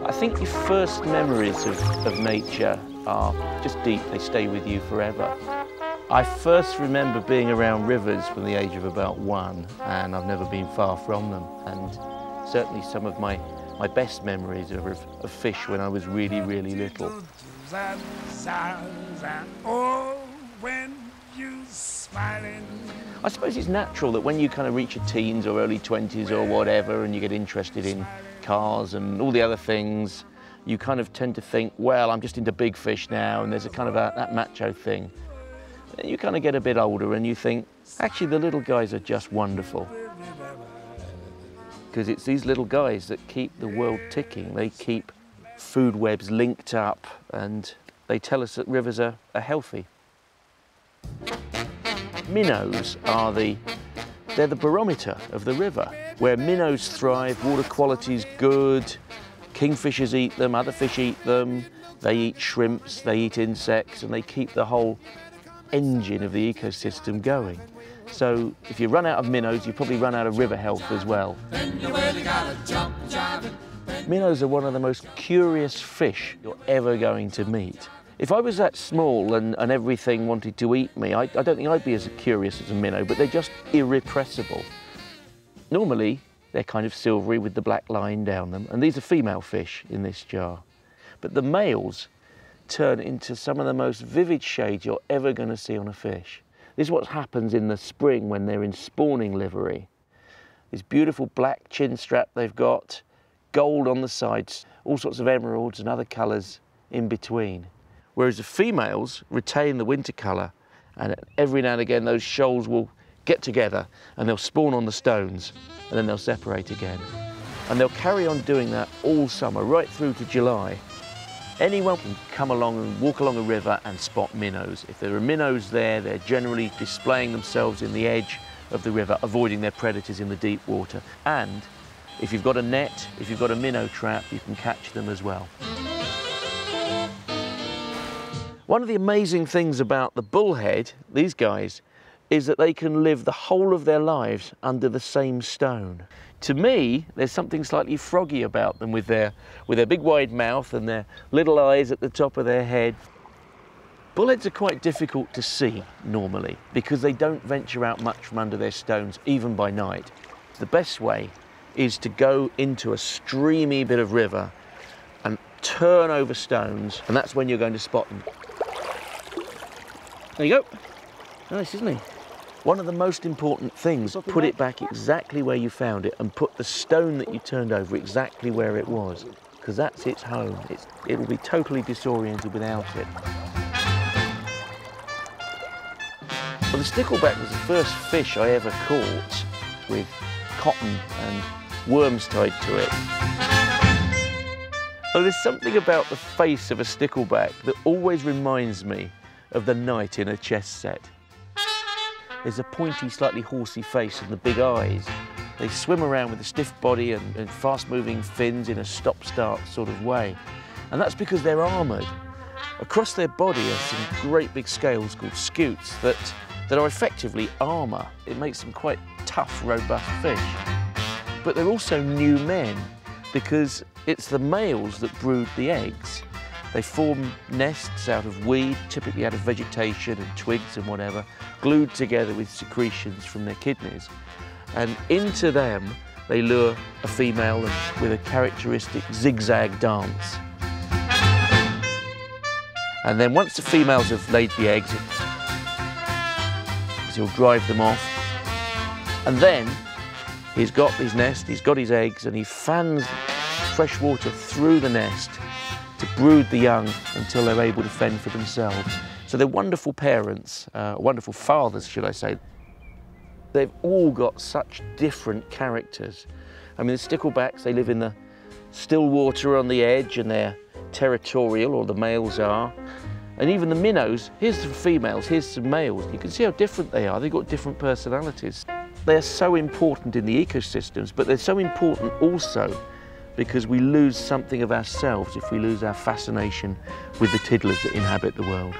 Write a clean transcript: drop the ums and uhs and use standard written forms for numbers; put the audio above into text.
I think your first memories of nature are just deep, they stay with you forever. I first remember being around rivers from the age of about 1, and I've never been far from them. And certainly some of my best memories are of fish when I was really, really little. I suppose it's natural that when you kind of reach your teens or early 20s or whatever, and you get interested in cars and all the other things, you kind of tend to think, well, I'm just into big fish now, and there's a kind of that macho thing. And you kind of get a bit older and you think, actually, the little guys are just wonderful. Because it's these little guys that keep the world ticking. They keep food webs linked up, and they tell us that rivers are healthy. Minnows are they're the barometer of the river. Where minnows thrive, water quality's good, kingfishers eat them, other fish eat them, they eat shrimps, they eat insects, and they keep the whole engine of the ecosystem going. So if you run out of minnows, you probably run out of river health as well. Minnows are one of the most curious fish you're ever going to meet. If I was that small and everything wanted to eat me, I don't think I'd be as curious as a minnow, but they're just irrepressible. Normally, they're kind of silvery with the black line down them, and these are female fish in this jar. But the males turn into some of the most vivid shades you're ever going to see on a fish. This is what happens in the spring when they're in spawning livery. This beautiful black chin strap they've got, gold on the sides, all sorts of emeralds and other colours in between. Whereas the females retain the winter colour, and every now and again those shoals will get together and they'll spawn on the stones, and then they'll separate again. And they'll carry on doing that all summer, right through to July. Anyone can come along and walk along a river and spot minnows. If there are minnows there, they're generally displaying themselves in the edge of the river, avoiding their predators in the deep water. And if you've got a net, if you've got a minnow trap, you can catch them as well. One of the amazing things about the bullhead, these guys, is that they can live the whole of their lives under the same stone. To me, there's something slightly froggy about them with their big wide mouth and their little eyes at the top of their head. Bullheads are quite difficult to see normally because they don't venture out much from under their stones, even by night. The best way is to go into a streamy bit of river and turn over stones, and that's when you're going to spot them. There you go. Nice, isn't he? One of the most important things, put it back exactly where you found it and put the stone that you turned over exactly where it was, because that's its home. It'll be totally disoriented without it. Well, the stickleback was the first fish I ever caught with cotton and worms tied to it. Well, there's something about the face of a stickleback that always reminds me of the knight in a chess set. There's a pointy, slightly horsey face and the big eyes. They swim around with a stiff body and fast-moving fins in a stop-start sort of way. And that's because they're armoured. Across their body are some great big scales called scutes that are effectively armour. It makes them quite tough, robust fish. But they're also new men because it's the males that brood the eggs. They form nests out of weed, typically out of vegetation and twigs and whatever, glued together with secretions from their kidneys. And into them, they lure a female with a characteristic zigzag dance. And then once the females have laid the eggs, he'll drive them off. And then he's got his nest, he's got his eggs, and he fans fresh water through the nest to brood the young until they're able to fend for themselves. So they're wonderful parents, wonderful fathers, should I say. They've all got such different characters. I mean, the sticklebacks, they live in the still water on the edge and they're territorial, or the males are. And even the minnows, here's some females, here's some males. You can see how different they are. They've got different personalities. They're so important in the ecosystems, but they're so important also because we lose something of ourselves if we lose our fascination with the tiddlers that inhabit the world.